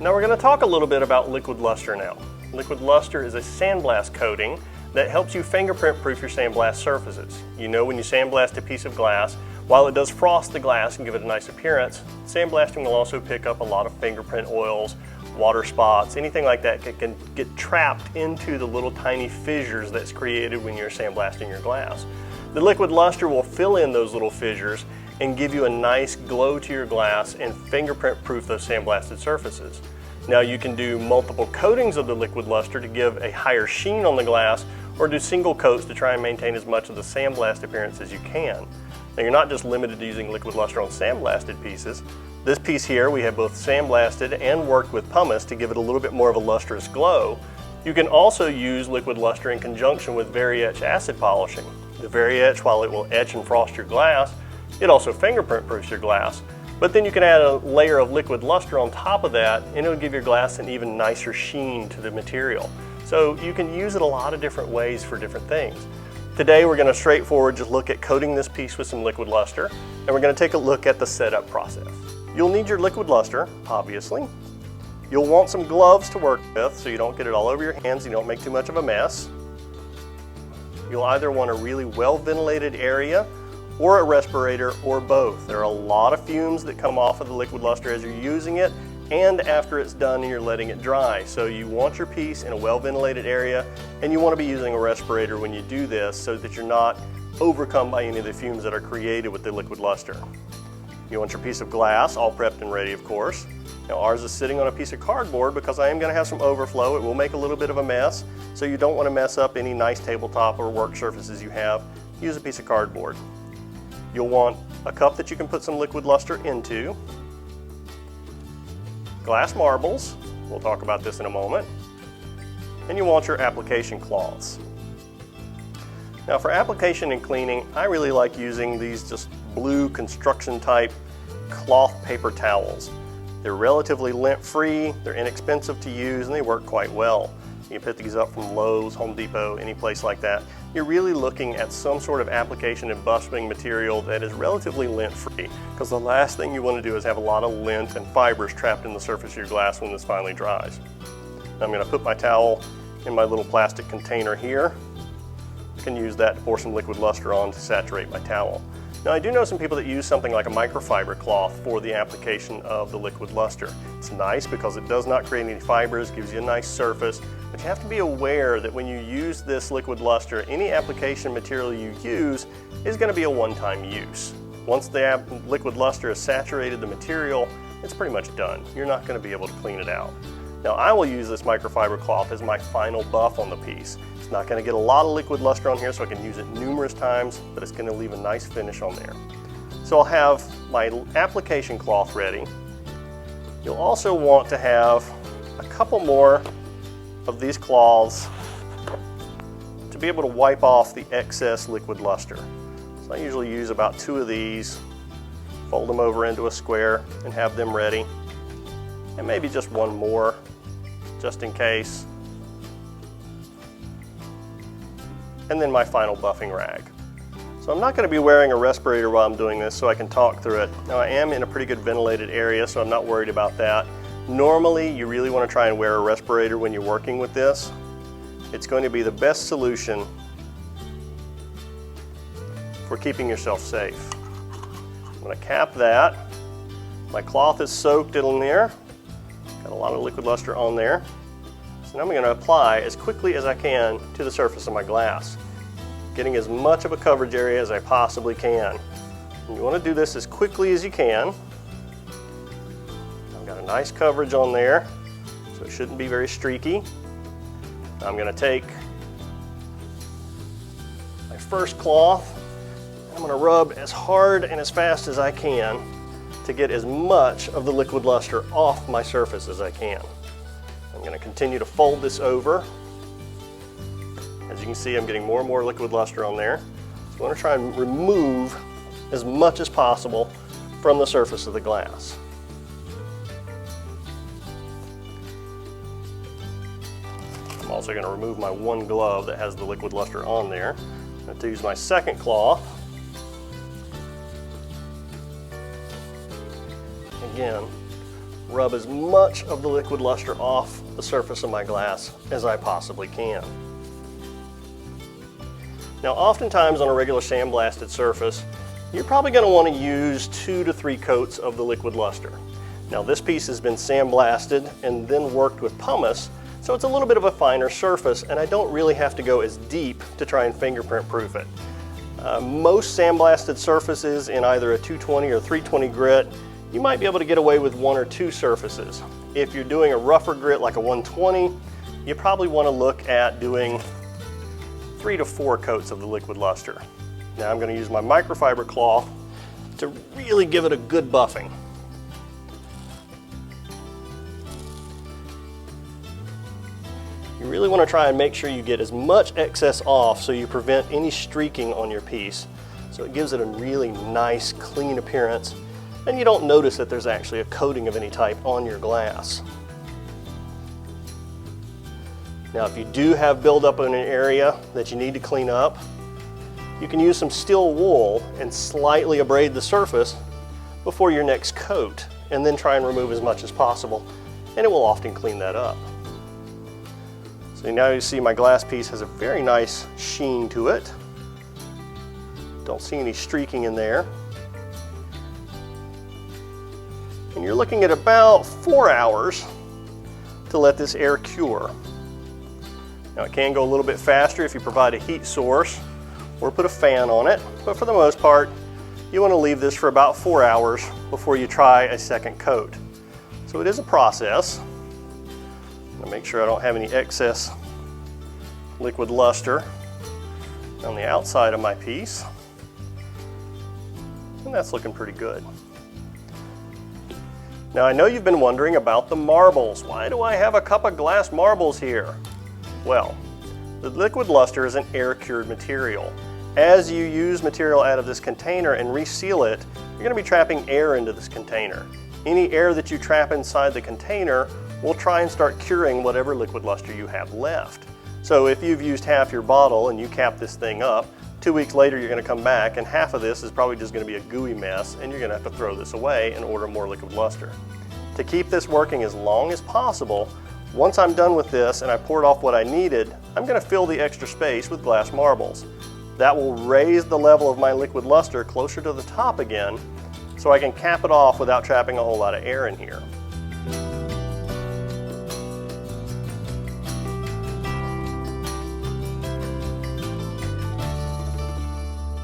Now we're going to talk a little bit about liquid luster now. Liquid luster is a sandblast coating that helps you fingerprint proof your sandblast surfaces. You know, when you sandblast a piece of glass, while it does frost the glass and give it a nice appearance, sandblasting will also pick up a lot of fingerprint oils, water spots, anything like that can get trapped into the little tiny fissures that's created when you're sandblasting your glass. The liquid luster will fill in those little fissures and give you a nice glow to your glass and fingerprint proof those sandblasted surfaces. Now you can do multiple coatings of the liquid luster to give a higher sheen on the glass, or do single coats to try and maintain as much of the sandblast appearance as you can. Now you're not just limited to using liquid luster on sandblasted pieces. This piece here we have both sandblasted and worked with pumice to give it a little bit more of a lustrous glow. You can also use liquid luster in conjunction with Vari-Etch acid polishing. The Vari-Etch, while it will etch and frost your glass, it also fingerprint proofs your glass. But then you can add a layer of liquid luster on top of that and it'll give your glass an even nicer sheen to the material. So you can use it a lot of different ways for different things. Today we're going to straightforward just look at coating this piece with some liquid luster, and we're going to take a look at the setup process. You'll need your liquid luster, obviously. You'll want some gloves to work with so you don't get it all over your hands and you don't make too much of a mess. You'll either want a really well ventilated area or a respirator, or both. There are a lot of fumes that come off of the liquid luster as you're using it and after it's done and you're letting it dry. So you want your piece in a well ventilated area, and you want to be using a respirator when you do this so that you're not overcome by any of the fumes that are created with the liquid luster. You want your piece of glass all prepped and ready, of course. Now ours is sitting on a piece of cardboard because I am going to have some overflow. It will make a little bit of a mess, so you don't want to mess up any nice tabletop or work surfaces you have. Use a piece of cardboard. You'll want a cup that you can put some liquid luster into, glass marbles, we'll talk about this in a moment, and you want your application cloths. Now for application and cleaning, I really like using these just blue construction type cloth paper towels. They're relatively lint-free, they're inexpensive to use, and they work quite well. You can pick these up from Lowe's, Home Depot, any place like that. You're really looking at some sort of application and buffing material that is relatively lint-free, because the last thing you want to do is have a lot of lint and fibers trapped in the surface of your glass when this finally dries. Now I'm going to put my towel in my little plastic container here. I can use that to pour some liquid luster on to saturate my towel. Now I do know some people that use something like a microfiber cloth for the application of the liquid luster. It's nice because it does not create any fibers, gives you a nice surface, but you have to be aware that when you use this liquid luster, any application material you use is going to be a one-time use. Once the liquid luster has saturated the material, it's pretty much done. You're not going to be able to clean it out. Now I will use this microfiber cloth as my final buff on the piece. It's not going to get a lot of liquid luster on here, so I can use it numerous times, but it's going to leave a nice finish on there. So I'll have my application cloth ready. You'll also want to have a couple more of these cloths to be able to wipe off the excess liquid luster. So I usually use about 2 of these, fold them over into a square and have them ready, and maybe just 1 more just in case. And then my final buffing rag. So I'm not going to be wearing a respirator while I'm doing this, so I can talk through it. Now I am in a pretty good ventilated area, so I'm not worried about that. Normally you really want to try and wear a respirator when you're working with this. It's going to be the best solution for keeping yourself safe. I'm going to cap that. My cloth is soaked in there. Got a lot of liquid luster on there. So now I'm going to apply as quickly as I can to the surface of my glass, getting as much of a coverage area as I possibly can. And you want to do this as quickly as you can. I've got a nice coverage on there, so it shouldn't be very streaky. I'm going to take my first cloth, and I'm going to rub as hard and as fast as I can to get as much of the liquid luster off my surface as I can. I'm going to continue to fold this over. As you can see, I'm getting more and more liquid luster on there. So I want to try and remove as much as possible from the surface of the glass. I'm also going to remove my 1 glove that has the liquid luster on there. I'm going to use my second cloth. Again, rub as much of the liquid luster off the surface of my glass as I possibly can. Now, oftentimes on a regular sandblasted surface, you're probably going to want to use 2 to 3 coats of the liquid luster. Now, this piece has been sandblasted and then worked with pumice, so it's a little bit of a finer surface, and I don't really have to go as deep to try and fingerprint proof it. Most sandblasted surfaces in either a 220 or 320 grit, you might be able to get away with 1 or 2 surfaces. If you're doing a rougher grit like a 120, you probably want to look at doing 3 to 4 coats of the liquid luster. Now I'm going to use my microfiber cloth to really give it a good buffing. You really want to try and make sure you get as much excess off so you prevent any streaking on your piece. So it gives it a really nice, clean appearance, and you don't notice that there's actually a coating of any type on your glass. Now, if you do have buildup in an area that you need to clean up, you can use some steel wool and slightly abrade the surface before your next coat, and then try and remove as much as possible, and it will often clean that up. So now you see my glass piece has a very nice sheen to it. Don't see any streaking in there. And you're looking at about 4 hours to let this air cure. Now it can go a little bit faster if you provide a heat source or put a fan on it, but for the most part, you want to leave this for about 4 hours before you try a second coat. So it is a process. I'll make sure I don't have any excess liquid luster on the outside of my piece. And that's looking pretty good. Now I know you've been wondering about the marbles. Why do I have a cup of glass marbles here? Well, the liquid luster is an air-cured material. As you use material out of this container and reseal it, you're going to be trapping air into this container. Any air that you trap inside the container will try and start curing whatever liquid luster you have left. So if you've used half your bottle and you cap this thing up, 2 weeks later you're going to come back and half of this is probably just going to be a gooey mess, and you're going to have to throw this away and order more liquid luster. To keep this working as long as possible, once I'm done with this and I poured off what I needed, I'm going to fill the extra space with glass marbles. That will raise the level of my liquid luster closer to the top again, so I can cap it off without trapping a whole lot of air in here.